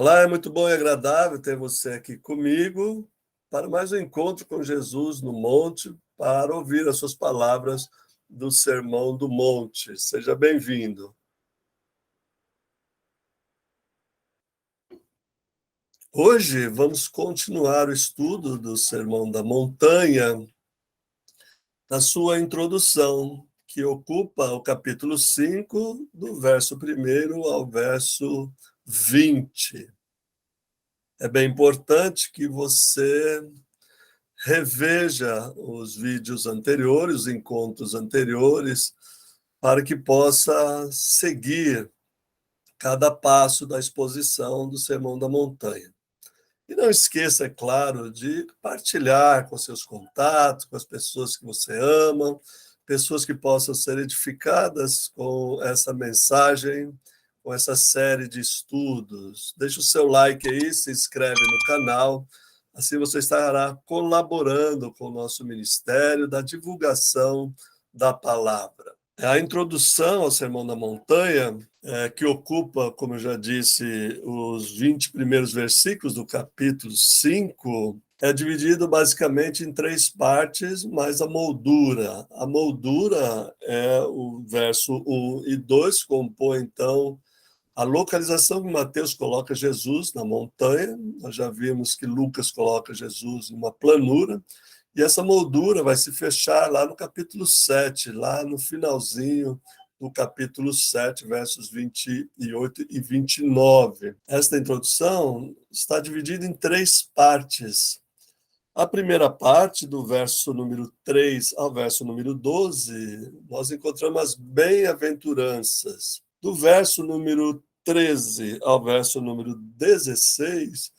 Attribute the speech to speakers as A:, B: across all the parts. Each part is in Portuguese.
A: Olá, é muito bom e agradável ter você aqui comigo para mais um encontro com Jesus no monte, para ouvir as suas palavras do Sermão do Monte. Seja bem-vindo. Hoje vamos continuar o estudo do Sermão da Montanha, na sua introdução, que ocupa o capítulo 5, do verso 1 ao verso 20. É bem importante que você reveja os vídeos anteriores, os encontros anteriores, para que possa seguir cada passo da exposição do Sermão da Montanha. E não esqueça, é claro, de partilhar com seus contatos, com as pessoas que você ama, pessoas que possam ser edificadas com essa mensagem, com essa série de estudos. Deixe o seu like aí, se inscreve no canal, assim você estará colaborando com o nosso ministério da divulgação da palavra. A introdução ao Sermão da Montanha, que ocupa, como eu já disse, os 20 primeiros versículos do capítulo 5, é dividido basicamente em 3 partes, mas a moldura. A moldura é o verso 1 e 2, compõe, então, a localização que Mateus coloca Jesus na montanha. Nós já vimos que Lucas coloca Jesus numa planura, e essa moldura vai se fechar lá no capítulo 7, lá no finalzinho do capítulo 7, versos 28 e 29. Esta introdução está dividida em 3 partes. A primeira parte, do verso número 3 ao verso número 12, nós encontramos as bem-aventuranças. Do verso número 13 ao verso número 16,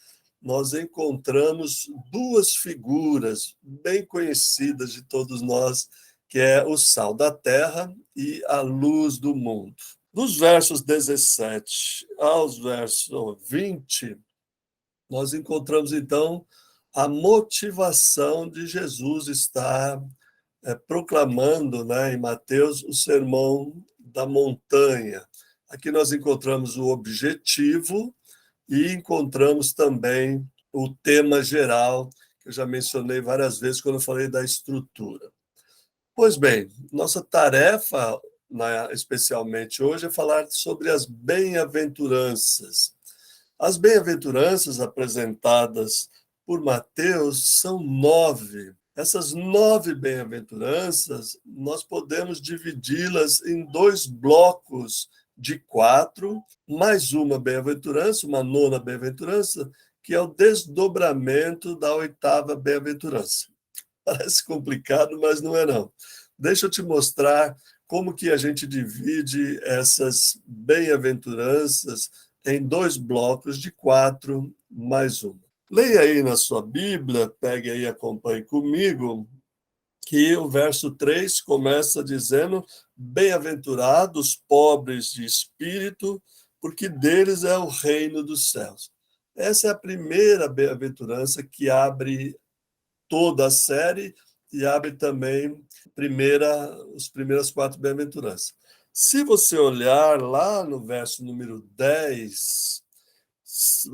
A: nós encontramos 2 figuras bem conhecidas de todos nós, que é o sal da terra e a luz do mundo. Dos versos 17 aos versos 20, nós encontramos, então, a motivação de Jesus estar proclamando, né, em Mateus, o Sermão da Montanha. Aqui nós encontramos o objetivo e encontramos também o tema geral, que eu já mencionei várias vezes quando eu falei da estrutura. Pois bem, nossa tarefa, especialmente hoje, é falar sobre as bem-aventuranças. As bem-aventuranças apresentadas por Mateus são 9. Essas 9 bem-aventuranças, nós podemos dividi-las em 2 blocos de 4, mais uma bem-aventurança, uma 9ª bem-aventurança, que é o desdobramento da 8ª bem-aventurança. Parece complicado, mas não é não. Deixa eu te mostrar como que a gente divide essas bem-aventuranças em 2 blocos de 4, mais uma. Leia aí na sua Bíblia, pegue aí e acompanhe comigo, que o verso 3 começa dizendo: bem-aventurados pobres de espírito, porque deles é o reino dos céus. Essa é a primeira bem-aventurança que abre toda a série e abre também as primeiras 4 bem-aventuranças. Se você olhar lá no verso número 10,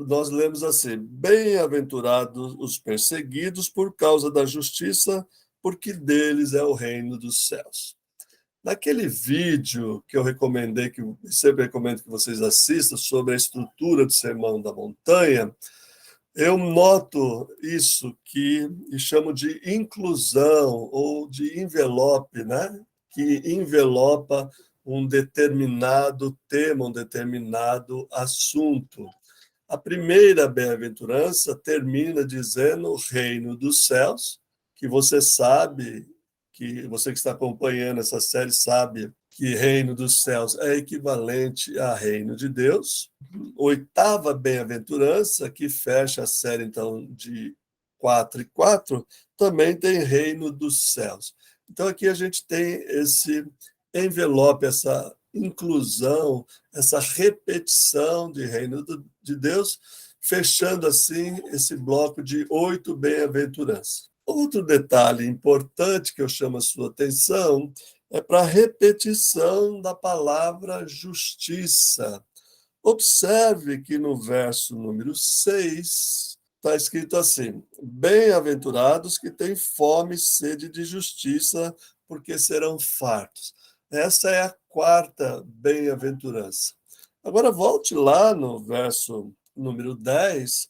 A: nós lemos assim: bem-aventurados os perseguidos por causa da justiça, porque deles é o reino dos céus. Naquele vídeo que eu recomendei, que eu sempre recomendo que vocês assistam, sobre a estrutura do Sermão da Montanha, eu noto isso que chamo de inclusão ou de envelope, né? Que envelopa um determinado tema, um determinado assunto. A primeira bem-aventurança termina dizendo o reino dos céus, que você sabe, que você que está acompanhando essa série sabe que reino dos céus é equivalente a reino de Deus. 8ª bem-aventurança, que fecha a série então de 4 e 4, também tem reino dos céus. Então aqui a gente tem esse envelope, essa inclusão, essa repetição de reino de Deus, fechando assim esse bloco de 8 bem-aventuranças. Outro detalhe importante que eu chamo a sua atenção é para a repetição da palavra justiça. Observe que no verso número 6 está escrito assim: bem-aventurados que têm fome e sede de justiça, porque serão fartos. Essa é a quarta bem-aventurança. Agora volte lá no verso número 10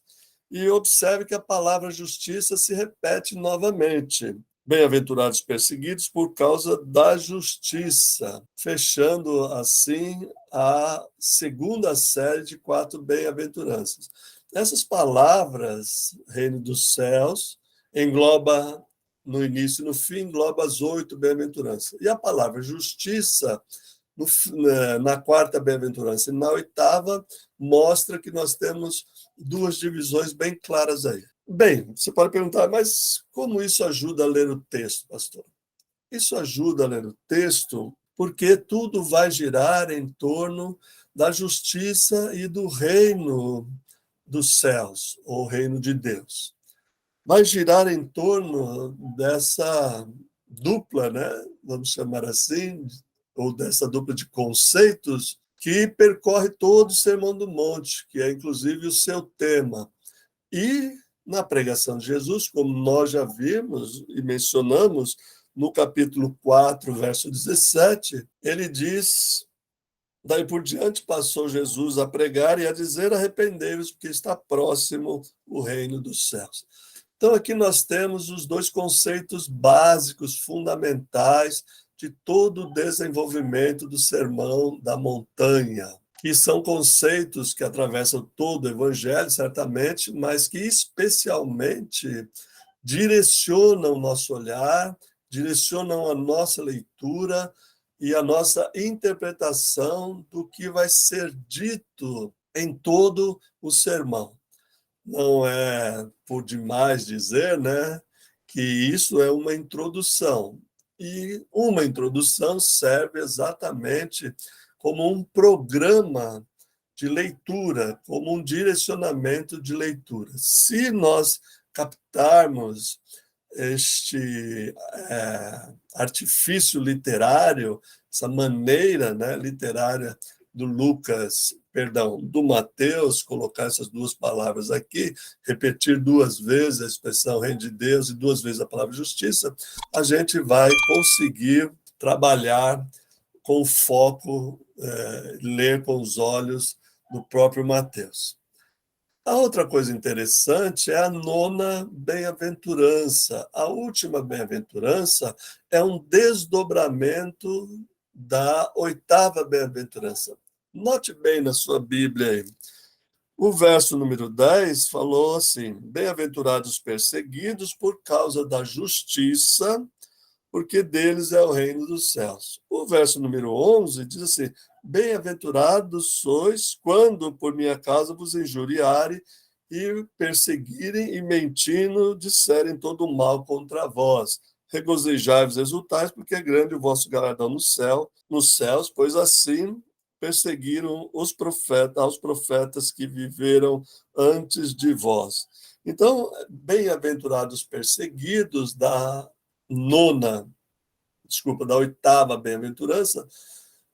A: e observe que a palavra justiça se repete novamente. Bem-aventurados perseguidos por causa da justiça, fechando assim a segunda série de 4 bem-aventuranças. Essas palavras, reino dos céus, engloba no início e no fim, engloba as 8 bem-aventuranças. E a palavra justiça, na quarta bem-aventurança e na oitava, mostra que nós temos duas divisões bem claras aí. Bem, você pode perguntar, mas como isso ajuda a ler o texto, pastor? Isso ajuda a ler o texto porque tudo vai girar em torno da justiça e do reino dos céus, ou reino de Deus. Vai girar em torno dessa dupla, né? Vamos chamar assim, ou dessa dupla de conceitos que percorre todo o Sermão do Monte, que é inclusive o seu tema. E na pregação de Jesus, como nós já vimos e mencionamos no capítulo 4, verso 17, ele diz: daí por diante passou Jesus a pregar e a dizer: arrependei-vos, porque está próximo o reino dos céus. Então aqui nós temos os dois conceitos básicos, fundamentais de todo o desenvolvimento do Sermão da Montanha, que são conceitos que atravessam todo o Evangelho, certamente, mas que especialmente direcionam o nosso olhar, direcionam a nossa leitura e a nossa interpretação do que vai ser dito em todo o sermão. Não é por demais dizer, né, que isso é uma introdução. E uma introdução serve exatamente como um programa de leitura, como um direcionamento de leitura. Se nós captarmos este artifício literário, essa maneira, né, literária do Mateus, colocar essas duas palavras aqui, repetir 2 vezes a expressão reino de Deus e 2 vezes a palavra justiça, a gente vai conseguir trabalhar com foco, ler com os olhos do próprio Mateus. A outra coisa interessante é a nona bem-aventurança. A última bem-aventurança é um desdobramento da oitava bem-aventurança. Note bem na sua Bíblia aí. O verso número 10 falou assim: bem-aventurados os perseguidos por causa da justiça, porque deles é o reino dos céus. O verso número 11 diz assim: bem-aventurados sois quando por minha causa vos injuriarem e perseguirem e mentindo disserem todo o mal contra vós. Regozijai-vos, exultais, porque é grande o vosso galardão no céu, nos céus, pois assim perseguiram aos profetas que viveram antes de vós. Então, bem-aventurados perseguidos da oitava bem-aventurança,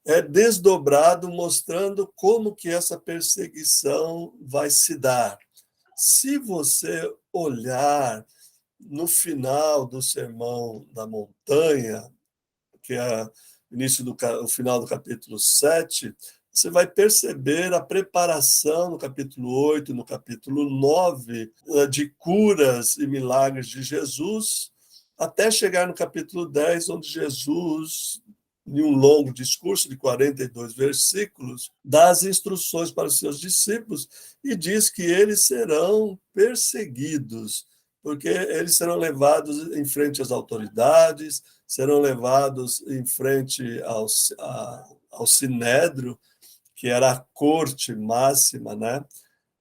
A: é desdobrado mostrando como que essa perseguição vai se dar. Se você olhar no final do Sermão da Montanha, que é o final do capítulo 7, você vai perceber a preparação no capítulo 8, no capítulo 9, de curas e milagres de Jesus, até chegar no capítulo 10, onde Jesus, em um longo discurso de 42 versículos, dá as instruções para os seus discípulos e diz que eles serão perseguidos, porque eles serão levados em frente às autoridades, serão levados em frente ao Sinédrio, que era a corte máxima, né,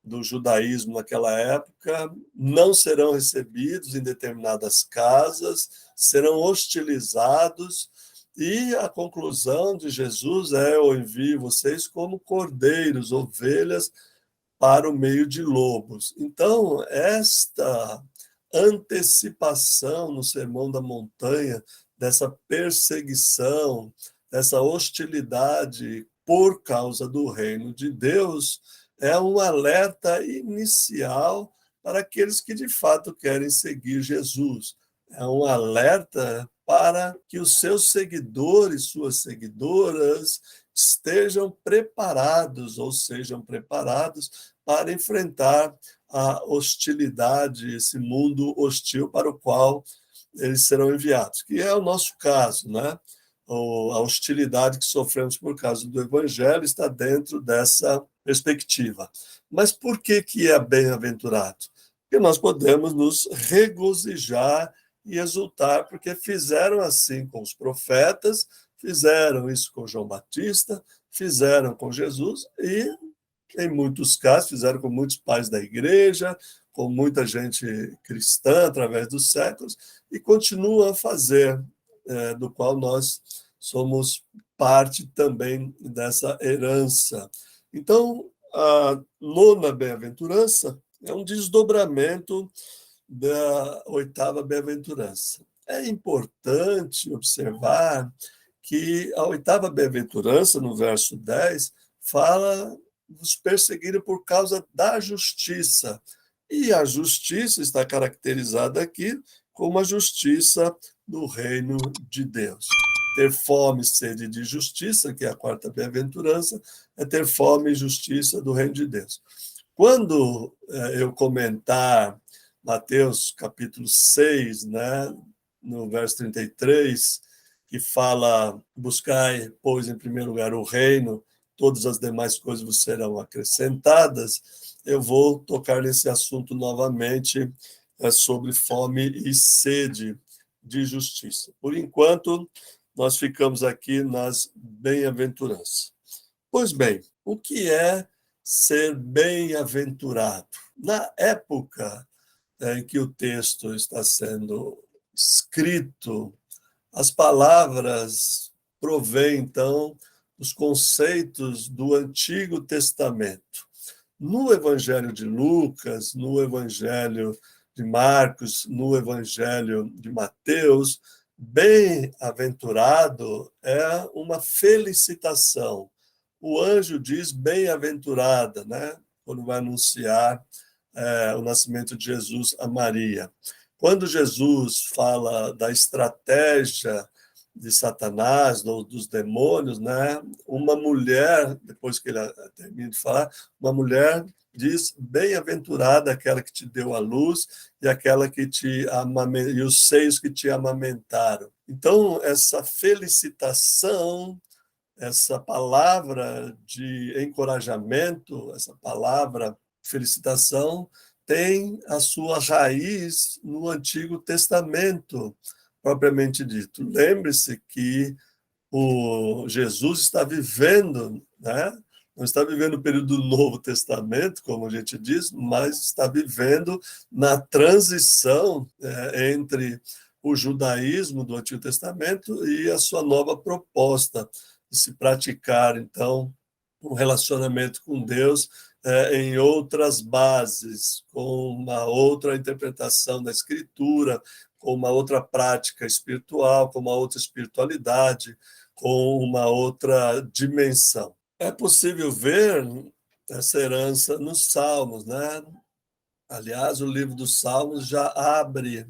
A: do judaísmo naquela época, não serão recebidos em determinadas casas, serão hostilizados, e a conclusão de Jesus é: eu envio vocês como cordeiros, ovelhas, para o meio de lobos. Então, esta antecipação no Sermão da Montanha, dessa perseguição, dessa hostilidade por causa do reino de Deus, é um alerta inicial para aqueles que de fato querem seguir Jesus. É um alerta para que os seus seguidores, suas seguidoras, estejam preparados ou sejam preparados para enfrentar a hostilidade, esse mundo hostil para o qual eles serão enviados, que é o nosso caso, né? A hostilidade que sofremos por causa do Evangelho está dentro dessa perspectiva. Mas por que é bem-aventurado? Porque nós podemos nos regozijar e exultar, porque fizeram assim com os profetas, fizeram isso com João Batista, fizeram com Jesus e, em muitos casos, fizeram com muitos pais da igreja, com muita gente cristã através dos séculos, e continuam a fazer, do qual nós somos parte também dessa herança. Então, a nona bem-aventurança é um desdobramento da oitava bem-aventurança. É importante observar que a oitava bem-aventurança, no verso 10, fala dos perseguidos por causa da justiça. E a justiça está caracterizada aqui como a justiça do reino de Deus. Ter fome e sede de justiça, que é a quarta bem-aventurança, é ter fome e justiça do reino de Deus. Quando eu comentar Mateus capítulo 6, né, no verso 33, que fala: buscai, pois, em primeiro lugar o reino, todas as demais coisas vos serão acrescentadas, eu vou tocar nesse assunto novamente, sobre fome e sede de justiça. Por enquanto, nós ficamos aqui nas bem-aventuranças. Pois bem, o que é ser bem-aventurado? Na época em que o texto está sendo escrito, as palavras provêm, então, os conceitos do Antigo Testamento. No Evangelho de Lucas, no Evangelho de Marcos, no Evangelho de Mateus, bem-aventurado é uma felicitação. O anjo diz bem-aventurada, né? Quando vai anunciar o nascimento de Jesus a Maria. Quando Jesus fala da estratégia de Satanás, dos demônios, né? Uma mulher, depois que ele termina de falar, uma mulher diz: bem-aventurada aquela que te deu a luz e aquela que te e os seios que te amamentaram. Então, essa felicitação, essa palavra de encorajamento, essa palavra felicitação, tem a sua raiz no Antigo Testamento, propriamente dito. Lembre-se que o Jesus está vivendo, né? Não está vivendo o período do Novo Testamento, como a gente diz, mas está vivendo na transição entre o judaísmo do Antigo Testamento e a sua nova proposta de se praticar, então, um relacionamento com Deus em outras bases, com uma outra interpretação da Escritura, com uma outra prática espiritual, com uma outra espiritualidade, com uma outra dimensão. É possível ver essa herança nos Salmos, né? Aliás, o livro dos Salmos já abre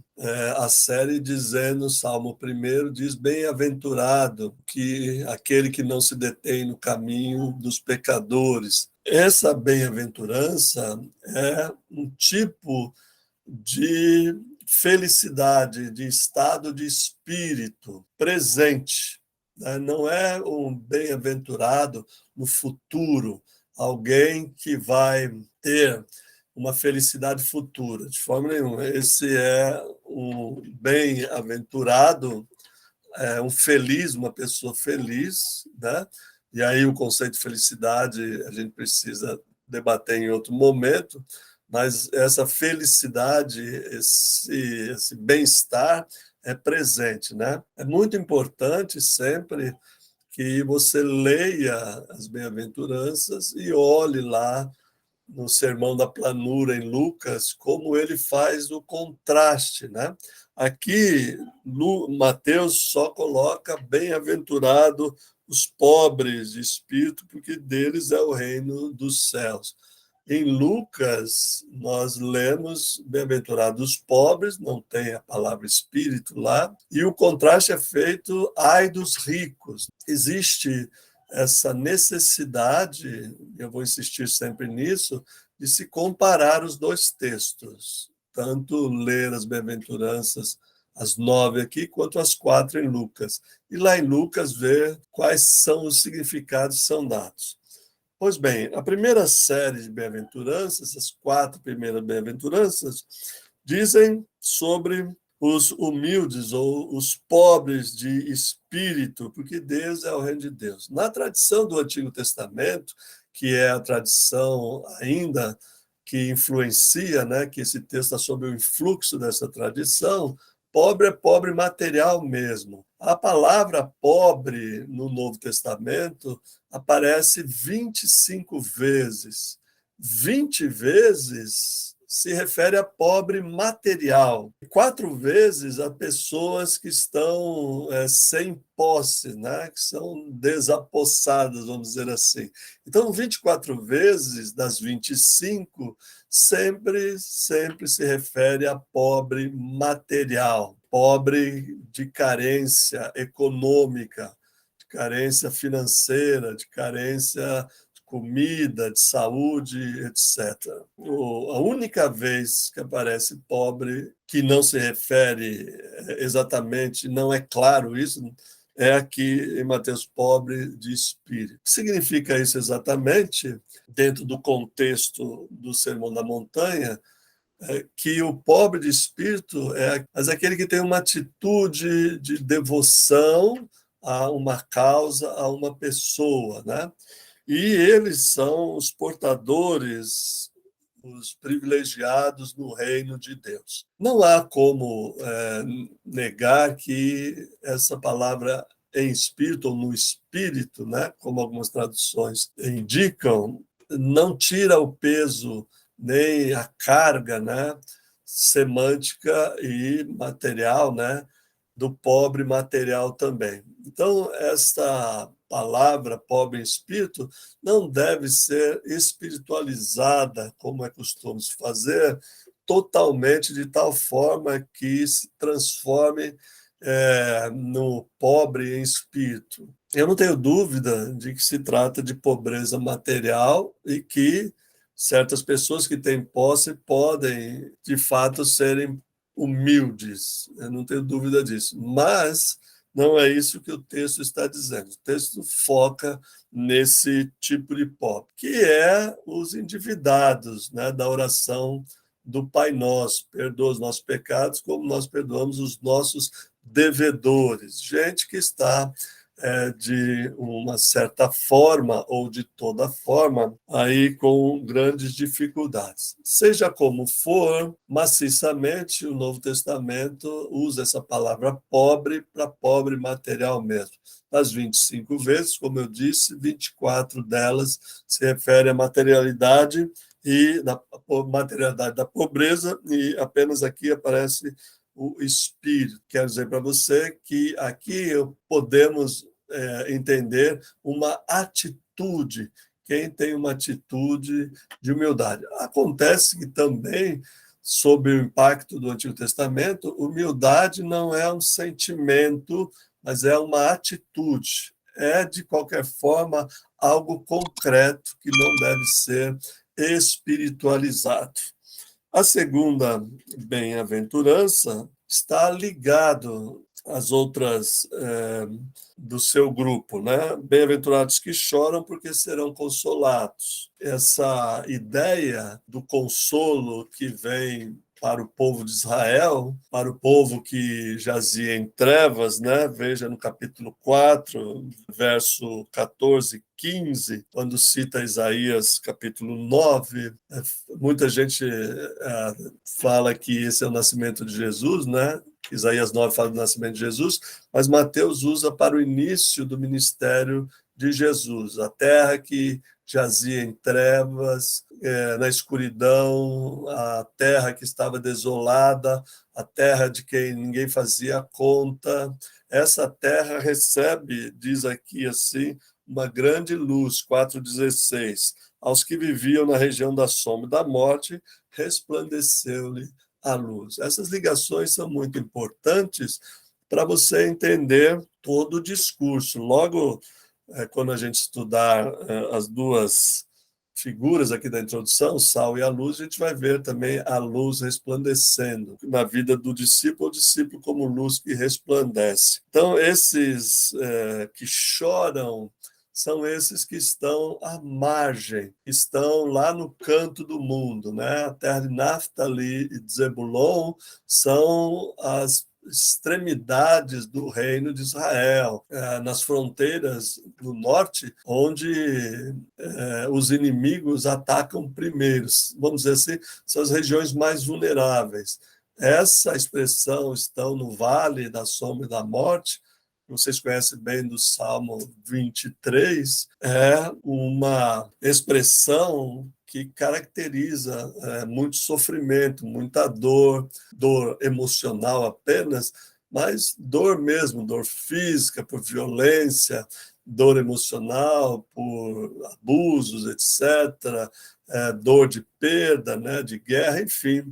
A: a série dizendo, Salmo 1 diz: bem-aventurado que aquele que não se detém no caminho dos pecadores. Essa bem-aventurança é um tipo de felicidade, de estado de espírito presente, né? Não é um bem-aventurado no futuro, alguém que vai ter uma felicidade futura, de forma nenhuma. Esse é um bem-aventurado, um feliz, uma pessoa feliz, né? E aí o conceito de felicidade a gente precisa debater em outro momento, mas essa felicidade, esse bem-estar é presente, né? É muito importante sempre que você leia as bem-aventuranças e olhe lá no Sermão da Planura, em Lucas, como ele faz o contraste, né? Aqui, Mateus só coloca bem-aventurado os pobres de espírito, porque deles é o reino dos céus. Em Lucas, nós lemos bem-aventurados os pobres, não tem a palavra espírito lá, e o contraste é feito ai dos ricos. Existe essa necessidade, eu vou insistir sempre nisso, de se comparar os dois textos, tanto ler as bem-aventuranças, as 9 aqui, quanto as 4 em Lucas. E lá em Lucas ver quais são os significados que são dados. Pois bem, a primeira série de bem-aventuranças, as 4 primeiras bem-aventuranças, dizem sobre os humildes ou os pobres de espírito, porque Deus é o reino de Deus. Na tradição do Antigo Testamento, que é a tradição ainda que influencia, né, que esse texto está sob o influxo dessa tradição, pobre é pobre material mesmo. A palavra pobre no Novo Testamento aparece 25 vezes. 20 vezes se refere a pobre material. 4 vezes a pessoas que estão sem posse, né? Que são desapossadas, vamos dizer assim. Então, 24 vezes das 25, sempre se refere a pobre material, pobre de carência econômica, de carência financeira, de carência comida, de saúde, etc. A única vez que aparece pobre, que não se refere exatamente, não é claro isso, é aqui em Mateus, pobre de espírito. O que significa isso exatamente, dentro do contexto do Sermão da Montanha? Que o pobre de espírito é aquele que tem uma atitude de devoção a uma causa, a uma pessoa, né? E eles são os portadores, os privilegiados no reino de Deus. Não há como negar que essa palavra em espírito ou no espírito, né, como algumas traduções indicam, não tira o peso nem a carga, né, semântica e material, né, do pobre material também. Então, esta palavra pobre em espírito não deve ser espiritualizada, como é costume se fazer, totalmente de tal forma que se transforme no pobre em espírito. Eu não tenho dúvida de que se trata de pobreza material e que certas pessoas que têm posse podem, de fato, serem humildes. Eu não tenho dúvida disso. Mas não é isso que o texto está dizendo. O texto foca nesse tipo de pobre, que é os endividados, né, da oração do Pai Nosso. Perdoa os nossos pecados como nós perdoamos os nossos devedores. Gente que está de uma certa forma ou de toda forma aí com grandes dificuldades. Seja como for, maciçamente o Novo Testamento usa essa palavra pobre para pobre material mesmo. Das 25 vezes, como eu disse, 24 delas se referem à materialidade e da materialidade da pobreza, e apenas aqui aparece o espírito. Quero dizer para você que aqui podemos entender uma atitude. Quem tem uma atitude de humildade. Acontece que também, sob o impacto do Antigo Testamento, humildade não é um sentimento, mas é uma atitude. É, de qualquer forma, algo concreto que não deve ser espiritualizado. A segunda bem-aventurança está ligado às outras do seu grupo, né? Bem-aventurados que choram porque serão consolados. Essa ideia do consolo que vem para o povo de Israel, para o povo que jazia em trevas, né? Veja no capítulo 4, verso 14, 15, quando cita Isaías capítulo 9, muita gente fala que esse é o nascimento de Jesus, né? Isaías 9 fala do nascimento de Jesus, mas Mateus usa para o início do ministério de Jesus, a terra que jazia em trevas, na escuridão, a terra que estava desolada, a terra de quem ninguém fazia conta, essa terra recebe, diz aqui assim, uma grande luz, 4,16. Aos que viviam na região da sombra e da morte, resplandeceu-lhe a luz. Essas ligações são muito importantes para você entender todo o discurso. Logo, quando a gente estudar as duas figuras aqui da introdução, o sal e a luz, a gente vai ver também a luz resplandecendo na vida do discípulo, o discípulo como luz que resplandece. Então, esses que choram são esses que estão à margem, estão lá no canto do mundo, né? A terra de Naftali e de Zebulon são as extremidades do reino de Israel, nas fronteiras do norte, onde os inimigos atacam primeiro. Vamos dizer assim, são as regiões mais vulneráveis. Essa expressão estão no vale da sombra e da morte, vocês conhecem bem do Salmo 23, é uma expressão que caracteriza muito sofrimento, muita dor, dor emocional apenas, mas dor mesmo, dor física, por violência, dor emocional, por abusos, etc., dor de perda, né, de guerra, enfim.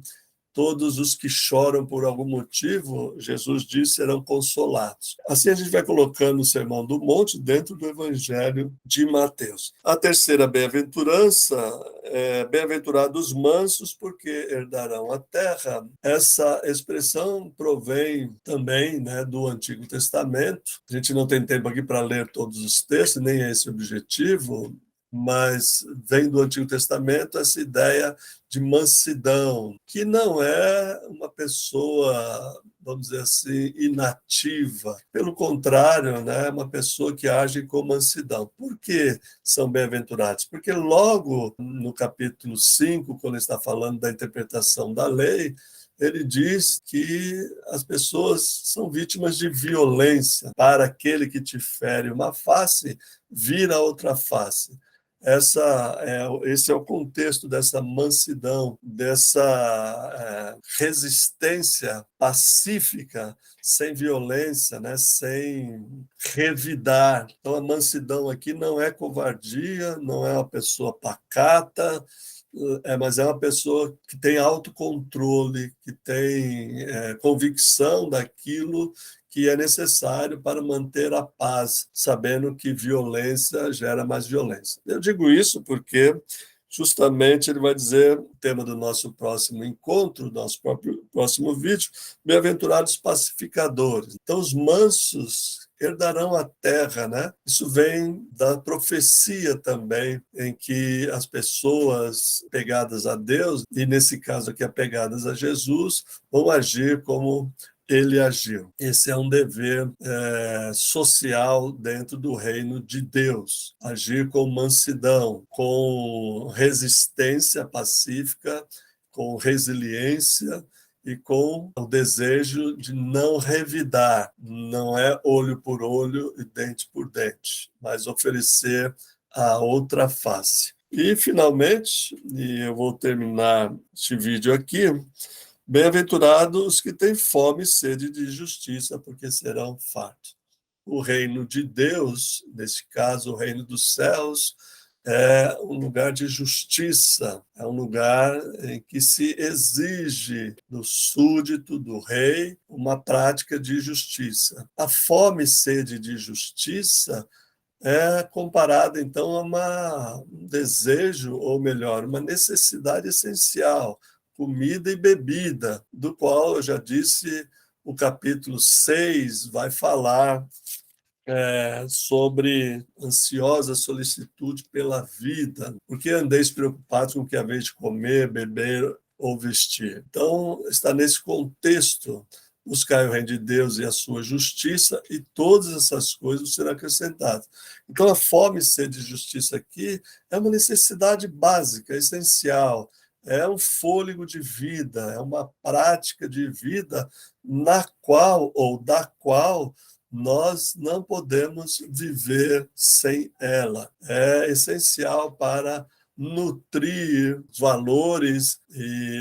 A: Todos os que choram por algum motivo, Jesus disse, serão consolados. Assim a gente vai colocando o Sermão do Monte dentro do Evangelho de Mateus. A terceira bem-aventurança é bem-aventurados mansos, porque herdarão a terra. Essa expressão provém também, né, do Antigo Testamento. A gente não tem tempo aqui para ler todos os textos, nem é esse o objetivo, mas vem do Antigo Testamento essa ideia de mansidão, que não é uma pessoa, vamos dizer assim, inativa. Pelo contrário, né, é uma pessoa que age com mansidão. Por que são bem-aventurados? Porque logo no capítulo 5, quando ele está falando da interpretação da lei, ele diz que as pessoas são vítimas de violência. Para aquele que te fere uma face, vira a outra face. Esse é o contexto dessa mansidão, dessa resistência pacífica, sem violência, né? Sem revidar. Então, a mansidão aqui não é covardia, não é uma pessoa pacata, mas é uma pessoa que tem autocontrole, que tem convicção daquilo que é necessário para manter a paz, sabendo que violência gera mais violência. Eu digo isso porque justamente ele vai dizer, o tema do nosso próximo encontro, do nosso próximo vídeo, bem-aventurados pacificadores. Então, os mansos herdarão a terra, né? Isso vem da profecia também, em que as pessoas pegadas a Deus, e nesse caso aqui apegadas a Jesus, vão agir como ele agiu. Esse é um dever social dentro do reino de Deus. Agir com mansidão, com resistência pacífica, com resiliência e com o desejo de não revidar. Não é olho por olho e dente por dente, mas oferecer a outra face. E, finalmente, e eu vou terminar este vídeo aqui, bem-aventurados os que têm fome e sede de justiça, porque serão fartos. O reino de Deus, nesse caso, o reino dos céus, é um lugar de justiça, é um lugar em que se exige do súdito, do rei, uma prática de justiça. A fome e sede de justiça é comparada, então, a um desejo, ou melhor, uma necessidade essencial, comida e bebida, do qual eu já disse, o capítulo 6 vai falar sobre ansiosa solicitude pela vida, porque andeis preocupados com o que haveis de comer, beber ou vestir. Então, está nesse contexto, buscai o reino de Deus e a sua justiça, e todas essas coisas serão acrescentadas. Então, a fome e sede de justiça aqui é uma necessidade básica, essencial, é um fôlego de vida, é uma prática de vida na qual, ou da qual, nós não podemos viver sem ela. É essencial para nutrir os valores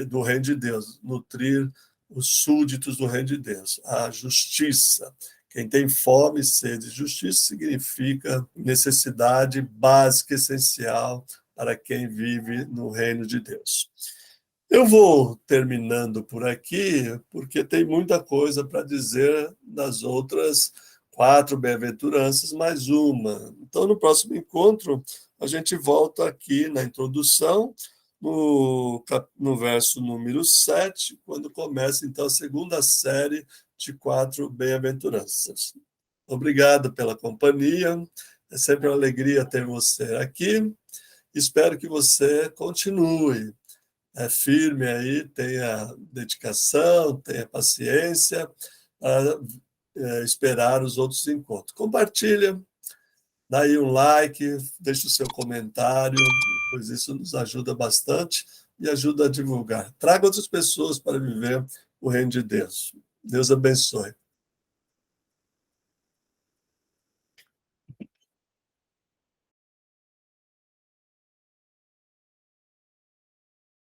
A: do reino de Deus, nutrir os súditos do reino de Deus, a justiça, Quem tem fome e sede de justiça significa necessidade básica, essencial para quem vive no reino de Deus. Eu vou terminando por aqui, porque tem muita coisa para dizer das outras 4 bem-aventuranças, mais uma. Então, no próximo encontro, a gente volta aqui na introdução, no verso número 7, quando começa, então, a segunda série de 4 bem-aventuranças. Obrigado pela companhia, é sempre uma alegria ter você aqui. Espero que você continue firme aí, tenha dedicação, tenha paciência para esperar os outros encontros. Compartilha, dá aí um like, deixa o seu comentário, pois isso nos ajuda bastante e ajuda a divulgar. Traga outras pessoas para viver o reino de Deus. Deus abençoe.